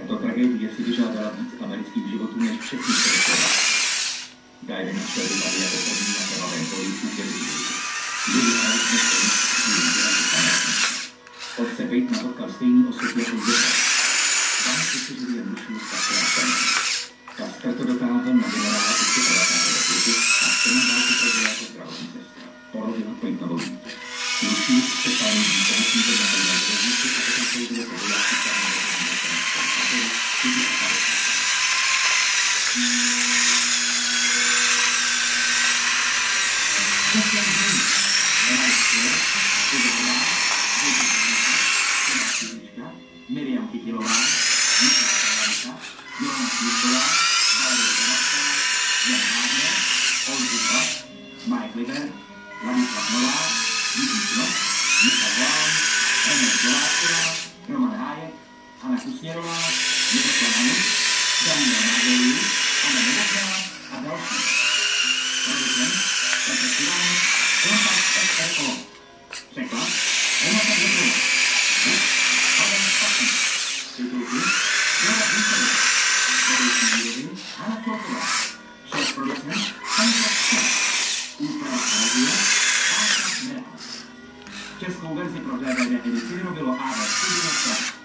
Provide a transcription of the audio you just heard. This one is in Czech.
Tato tragédie si vyžádala víc amerických životů než všechny světové. Guy našel vypadly jako první na krvavém poli útěrky. Lidi ale dnes dělali pamětníci. Otce Peytona potkal stejný osud jako děta. Vám si přežili jen dušu s Kasperem. Kasper to dotáhl na generála Uci 19. roku a v celém válku prožila jako zdravotní sestra. Porodila Peytonovou dítě. Lucius se stál lidí pomocníkem na první železnici a potom soudili po vojáky stávání Miriam Kytilová, Míša Kavalika, Johanna Smyčková, Valerie Zavacká, Jan Hážner, Oldřich Bach, Mike Liber, Ladislav Nová, Jiří Knop, Michal Volán, Emil Doláčková, Roman Hájek, Anna Kusněrová, Miroslav Hanus, Daniel Margelius, Anna Novotná a další. Producent Petr Sivan, Kontakt SRO. Překlad Renata Děková. Adam Spatný. Titulky Jana Hýsová. Produkční výroby Hanna Čolková. Šéf-producent Sandra Čech. Úprava režie Václav Merás. Českou verzi pro DVD edici vyrobilo AV Studio Start.